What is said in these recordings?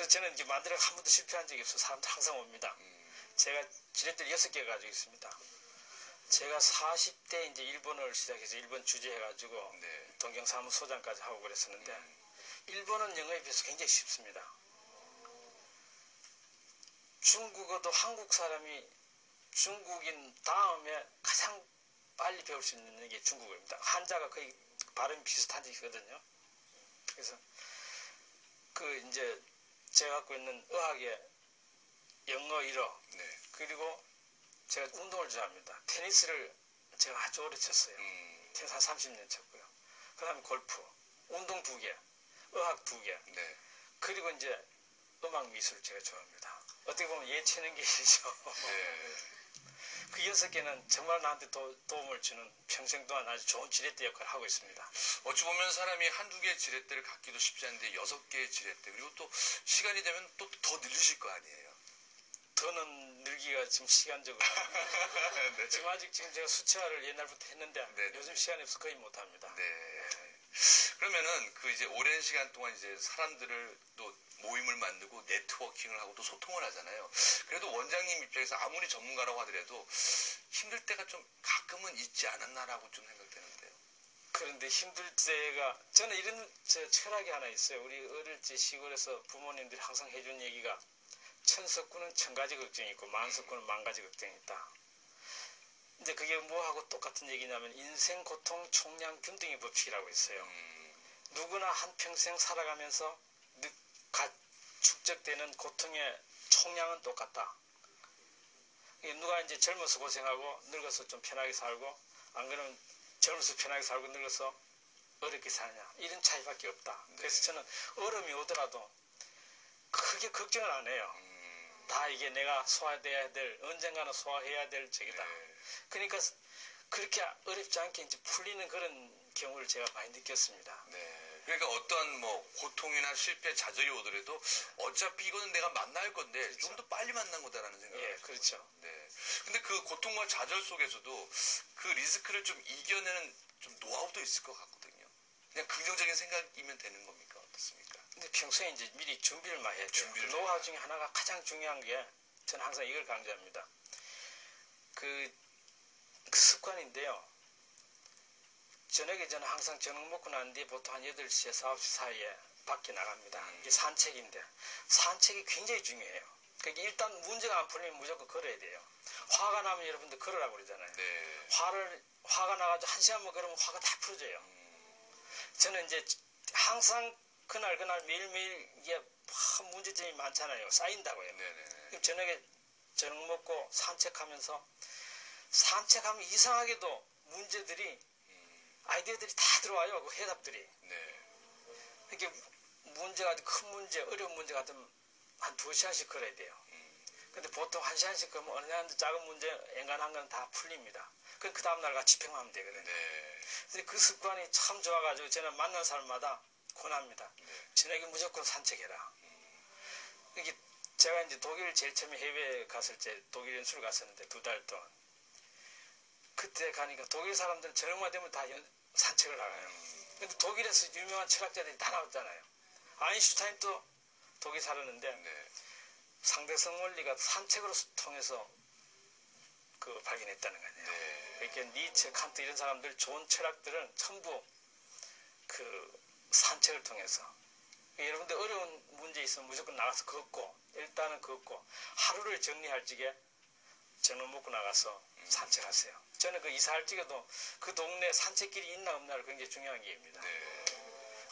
그래서 저는 이제 만들어 한 번도 실패한 적이 없어. 사람들 항상 옵니다. 제가 지렛대를 6개 가지고 있습니다. 제가 40대 이제 일본어를 시작해서 일본 주재 해가지고 네. 동경사무소장까지 하고 그랬었는데 일본은 영어에 비해서 굉장히 쉽습니다. 중국어도 한국 사람이 중국인 다음에 가장 빨리 배울 수 있는 게 중국어입니다. 한자가 거의 발음이 비슷하거든요. 그래서 그 이제 제가 갖고 있는 의학의 영어 1어 네. 그리고 제가 운동을 좋아합니다. 테니스를 제가 아주 오래 쳤어요. 테니스 한 30년 쳤고요. 그 다음에 골프, 운동 2개, 의학 2개, 네. 그리고 이제 음악 미술을 제가 좋아합니다. 어떻게 보면 예체능 계시죠. 네. 그 6개는 정말 나한테 도움을 주는 평생 동안 아주 좋은 지렛대 역할을 하고 있습니다. 어찌 보면 사람이 한두 개의 지렛대를 갖기도 쉽지 않은데 6개의 지렛대 그리고 또 시간이 되면 또 더 늘리실 거 아니에요. 더는 늘기가 지금 시간적으로 네. 지금 아직 제가 수채화를 옛날부터 했는데 네. 요즘 시간이 없어서 거의 못합니다. 네. 그러면은 그 이제 오랜 시간 동안 이제 사람들을 또 모임을 만들고 네트워킹을 하고 또 소통을 하잖아요. 그래도 원장님 입장에서 아무리 전문가라고 하더라도 힘들 때가 좀 가끔은 있지 않았나라고 좀 생각되는데요. 그런데 힘들 때가 저는 이런 철학이 하나 있어요. 우리 어릴 때 시골에서 부모님들이 항상 해준 얘기가 천석구는 천가지 걱정이 있고 만석구는 만가지 걱정이 있다. 근데 그게 뭐하고 똑같은 얘기냐면 인생 고통 총량 균등의 법칙이라고 있어요. 누구나 한평생 살아가면서 축적되는 고통의 총량은 똑같다. 누가 이제 젊어서 고생하고 늙어서 좀 편하게 살고 안 그러면 젊어서 편하게 살고 늙어서 어렵게 사냐 이런 차이밖에 없다. 그래서 저는 어려움이 오더라도 크게 걱정을 안 해요. 다 이게 내가 소화돼야 될 언젠가는 소화해야 될 적이다. 그러니까 그렇게 어렵지 않게 이제 풀리는 그런 경우를 제가 많이 느꼈습니다. 네. 그러니까 어떤 뭐 고통이나 실패, 좌절이 오더라도 어차피 이거는 내가 만나야 할 건데 그렇죠. 좀 더 빨리 만난 거다라는 생각을 예, 하는 그렇죠. 거죠. 네. 근데 그 고통과 좌절 속에서도 그 리스크를 좀 이겨내는 좀 노하우도 있을 것 같거든요. 그냥 긍정적인 생각이면 되는 겁니까? 어떻습니까? 근데 평소에 이제 미리 준비를 많이 해야 돼요. 그 노하우 중에 하나가 가장 중요한 게 저는 항상 이걸 강조합니다. 그 습관인데요. 저녁에 저는 항상 저녁 먹고 난 뒤에 보통 한 8시에서 9시 사이에 밖에 나갑니다. 이게 산책인데 산책이 굉장히 중요해요. 그러니까 일단 문제가 안 풀리면 무조건 걸어야 돼요. 화가 나면 여러분들 걸으라고 그러잖아요. 네. 화가 나가지고 1시간만 걸으면 화가 다 풀어져요. 저는 이제 항상 그날 매일매일 이게 문제점이 많잖아요. 쌓인다고요. 네네. 그럼 저녁에 저녁 먹고 산책하면서 산책하면 이상하게도 문제들이 아이디어들이 다 들어와요. 그 해답들이. 네. 이게 문제가 큰 문제, 어려운 문제 같으면 한 2시간씩 걸어야 돼요. 근데 보통 1시간씩 걸으면 어느 정도 작은 문제, 엔간한 건 다 풀립니다. 그럼 그 다음날 같이 집행하면 되거든요. 네. 근데 그 습관이 참 좋아가지고 저는 만난 사람마다 권합니다. 저녁에 무조건 산책해라. 이게 제가 이제 독일 제일 처음에 해외에 갔을 때 독일 연수를 갔었는데 2달 동안. 그때 가니까 독일 사람들은 저녁만 되면 다 산책을 나가요. 근데 독일에서 유명한 철학자들이 다 나왔잖아요. 아인슈타인도 독일 살았는데 네. 상대성 원리가 산책으로 통해서 그 발견했다는 거 아니에요. 네. 이렇게 니체, 칸트 이런 사람들 좋은 철학들은 전부 그 산책을 통해서 여러분들 어려운 문제 있으면 무조건 나가서 걷고 일단은 걷고 하루를 정리할 적에 저녁 먹고 나가서 산책하세요. 저는 그 이사할 적에도 그 동네 산책길이 있나 없나를 굉장히 중요한 게입니다. 네.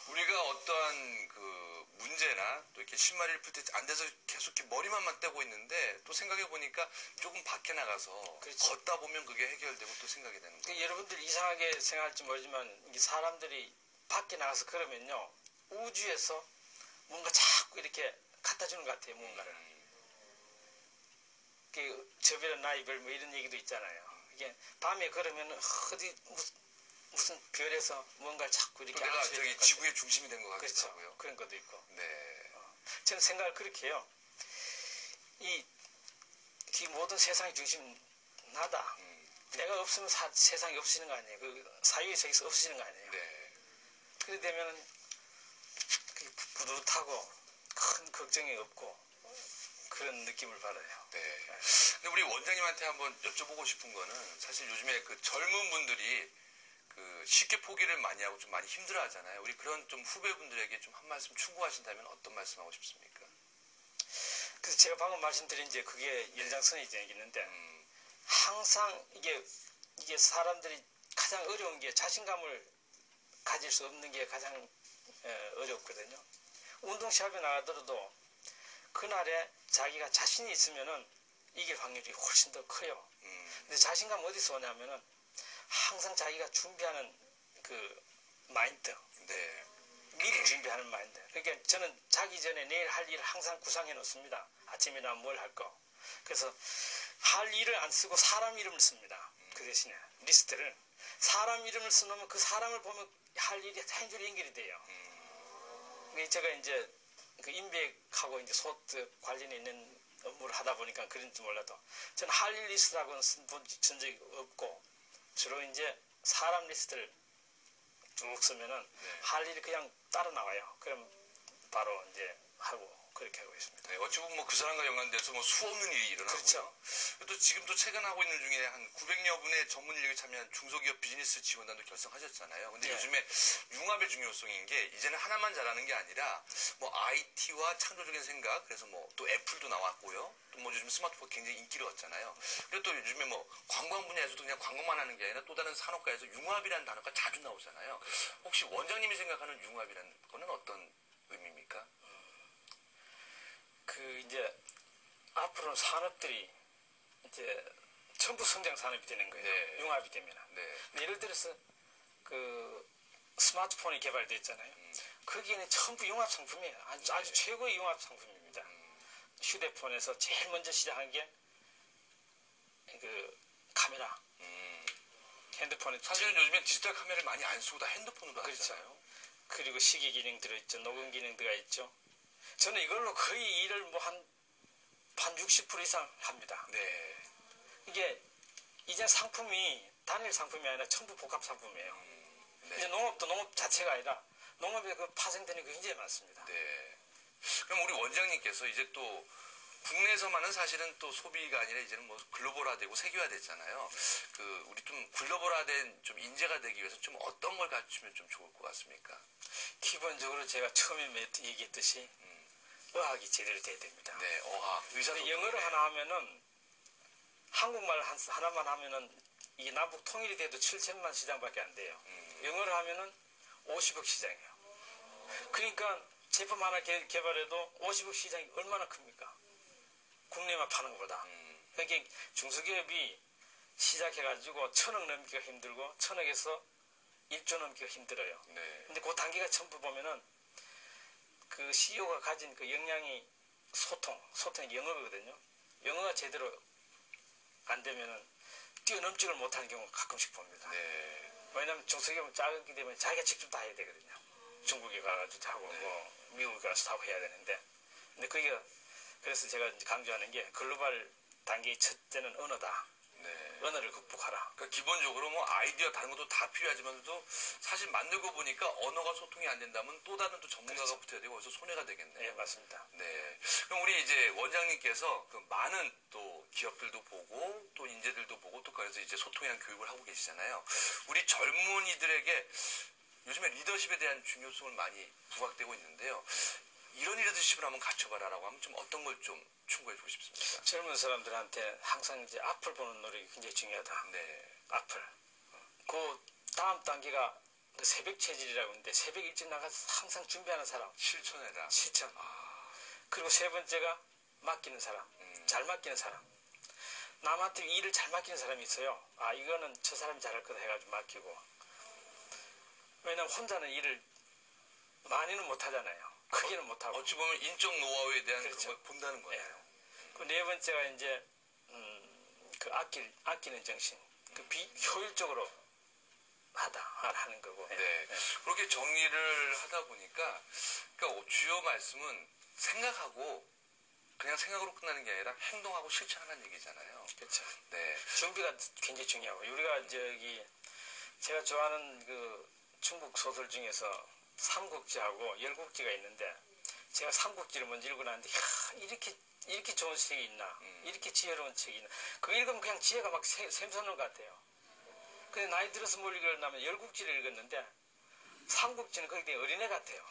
우리가 어떠한 그 문제나 또 이렇게 신발을 풀 때 안 돼서 계속 이렇게 머리만 떼고 있는데 또 생각해 보니까 조금 밖에 나가서 그렇죠. 걷다 보면 그게 해결되고 또 생각이 되는 거예요. 여러분들 이상하게 생각할지 모르지만 이 사람들이 밖에 나가서 그러면요 우주에서 뭔가 자꾸 이렇게 갖다 주는 것 같아요. 뭔가를. 저 별은 나의 별 뭐 이런 얘기도 있잖아요. 이게 밤에 걸으면 어디 무슨 별에서 뭔가를 자꾸 이렇게 내가 저기 지구의 중심이 된 것 같기도 하고요. 그렇죠. 그런 것도 있고. 네. 저는 생각을 그렇게 해요. 이 모든 세상의 중심 나다. 내가 없으면 세상이 없어지는 거 아니에요. 그 사유의 세계에서 없어지는 거 아니에요. 네. 그래 되면 뿌듯하고 큰 걱정 걱정이 없고 그런 느낌을 받아요. 네. 근데 우리 원장님한테 한번 여쭤보고 싶은 거는 사실 요즘에 그 젊은 분들이 그 쉽게 포기를 많이 하고 좀 많이 힘들어 하잖아요. 우리 그런 좀 후배분들에게 좀 한 말씀 충고하신다면 어떤 말씀 하고 싶습니까? 그래서 제가 방금 말씀드린 이제 그게 연장선이 있는데 항상 이게 사람들이 가장 어려운 게 자신감을 가질 수 없는 게 가장 어렵거든요. 운동 시합에 나가더라도 그날에 자기가 자신이 있으면은 이길 확률이 훨씬 더 커요. 근데 자신감 어디서 오냐면은 항상 자기가 준비하는 그 마인드, 네. 미리 준비하는 마인드. 그러니까 저는 자기 전에 내일 할 일을 항상 구상해 놓습니다. 아침이나 뭘 할 거. 그래서 할 일을 안 쓰고 사람 이름을 씁니다. 그 대신에 리스트를 사람 이름을 써놓으면 그 사람을 보면 할 일이 한 줄이 연결이 돼요. 제가 이제 그 인맥하고 이제 소득 관련이 있는 업무를 하다 보니까 그런지 몰라도 저는 할 일 리스트라고는 쓴 적이 없고 주로 이제 사람 리스트를 쭉 쓰면은 할 일이 그냥 따로 나와요. 그럼 바로 이제 하고 그렇게 하고 있습니다. 네, 어찌 보면 뭐 그 사람과 연관돼서 뭐 수없는 일이 일어나고요. 그렇죠. 또 지금 또 최근 하고 있는 중에 한 900여 분의 전문 인력이 참여한 중소기업 비즈니스 지원단도 결성하셨잖아요. 근데 네. 요즘에 융합의 중요성인 게 이제는 하나만 잘하는 게 아니라 뭐 IT와 창조적인 생각, 그래서 뭐 또 애플도 나왔고요. 또 뭐 요즘 스마트폰 굉장히 인기를 얻잖아요. 그리고 또 요즘에 뭐 관광 분야에서도 그냥 관광만 하는 게 아니라 또 다른 산업가에서 융합이라는 단어가 자주 나오잖아요. 혹시 원장님이 생각하는 융합이라는 거는 어떤 의미입니까? 그 이제 앞으로는 산업들이 이제 전부 성장 산업이 되는 거예요. 네. 융합이 되면. 네. 예를 들어서 그 스마트폰이 개발됐잖아요. 거기에는 전부 융합 상품이에요. 아주 최고의 융합 상품입니다. 휴대폰에서 제일 먼저 시작한 게 그 카메라. 핸드폰에 사실은 요즘엔 디지털 카메라를 많이 안 쓰고 다 핸드폰으로 그렇죠. 하잖아요. 그리고 시계 기능 들어있죠. 녹음 기능 들어있죠. 저는 이걸로 거의 일을 뭐 한 60% 이상 합니다. 네. 이게 이제 상품이 단일 상품이 아니라 전부 복합 상품이에요. 네. 이제 농업도 농업 자체가 아니라 농업에 그 파생되는 게 굉장히 많습니다. 네. 그럼 우리 원장님께서 이제 또 국내에서만은 사실은 또 소비가 아니라 이제는 뭐 글로벌화되고 세계화됐잖아요. 그 우리 좀 글로벌화된 좀 인재가 되기 위해서 좀 어떤 걸 갖추면 좀 좋을 것 같습니까? 기본적으로 제가 처음에 얘기했듯이 의학이 제대로 돼야 됩니다. 네, 어학, 의사소통. 영어를 하나 하면은 한국말 하나만 하면은 이 남북 통일이 돼도 7천만 시장밖에 안 돼요. 영어를 하면은 50억 시장이에요. 그러니까 제품 하나 개발해도 50억 시장이 얼마나 큽니까? 국내만 파는 것보다. 그러니까 중소기업이 시작해가지고 1,000억 넘기가 힘들고 1,000억에서 1조 넘기가 힘들어요. 네. 근데 그 단계가 전부 보면은 그 CEO가 가진 그 역량이 소통이 영어거든요. 영어가 제대로 안 되면은 뛰어넘지를 못하는 경우가 가끔씩 봅니다. 네. 왜냐하면 중소기업은 작기 때문에 자기가 직접 다 해야 되거든요. 중국에 가가지고 하고 뭐 미국에 가서 다 해야 되는데, 근데 그게 그래서 제가 이제 강조하는 게 글로벌 단계의 첫째는 언어다. 네. 언어를 극복하라. 그러니까 기본적으로 뭐 아이디어 다른 것도 다 필요하지만도 사실 만들고 보니까 언어가 소통이 안 된다면 또 다른 또 전문가가 그렇죠. 붙어야 되고 그래서 손해가 되겠네요. 네, 맞습니다. 네. 그럼 우리 이제 원장님께서 그 많은 또 기업들도 보고 또 인재들도 보고 또 그래서 이제 소통에 대한 교육을 하고 계시잖아요. 우리 젊은이들에게 요즘에 리더십에 대한 중요성을 많이 부각되고 있는데요. 이런 리더십을 한번 갖춰봐라라고 하면 좀 어떤 걸 좀 충고해주고 싶습니까? 젊은 사람들한테 항상 이제 앞을 보는 노력이 굉장히 중요하다. 네. 앞을. 그 다음 단계가 그 새벽 체질이라고 하는데 새벽 일찍 나가서 항상 준비하는 사람. 실천해라. 실천. 그리고 세 번째가 맡기는 사람. 잘 맡기는 사람. 남한테 일을 잘 맡기는 사람이 있어요. 아, 이거는 저 사람이 잘할 거다 해가지고 맡기고. 왜냐면 혼자는 일을 많이는 못하잖아요. 크게는 못하고. 어찌 보면 인적 노하우에 대한 그렇죠. 그런 걸 본다는 거예요. 네. 그 네 번째가 이제 그 아끼는 정신. 그 비효율적으로 하는 거고. 네. 네. 그렇게 정리를 하다 보니까 그러니까 주요 말씀은 생각하고 그냥 생각으로 끝나는 게 아니라 행동하고 실천하는 얘기잖아요. 그렇죠. 네. 준비가 굉장히 중요하고 우리가 제가 좋아하는 그 중국 소설 중에서 삼국지하고 열국지가 있는데 제가 삼국지를 먼저 읽고 났는데 이렇게 좋은 책이 있나, 이렇게 지혜로운 책이 있나. 그거 읽으면 그냥 지혜가 막 샘솟는 것 같아요. 근데 나이 들어서 뭘 읽었냐면 열국지를 읽었는데 삼국지는 거기에 어린애 같아요.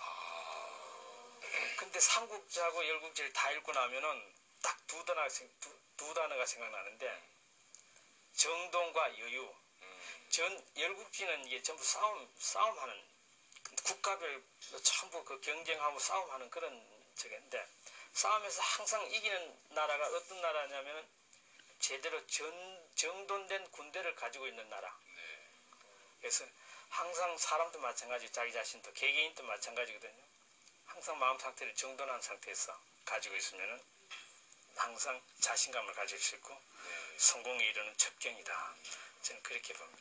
근데 삼국지하고 열국지를 다 읽고 나면은 딱 두 단어가 생각나는데 정돈과 여유. 열국지는 이게 전부 싸움하는 국가별 전부 그 경쟁하고 싸움하는 그런 적인데 싸움에서 항상 이기는 나라가 어떤 나라냐면은 제대로 정돈된 군대를 가지고 있는 나라. 그래서 항상 사람도 마찬가지, 자기 자신도 개개인도 마찬가지거든요. 항상 마음 상태를 정돈한 상태에서 가지고 있으면은 항상 자신감을 가질 수 있고 성공에 이르는 첩경이다. 저는 그렇게 봅니다.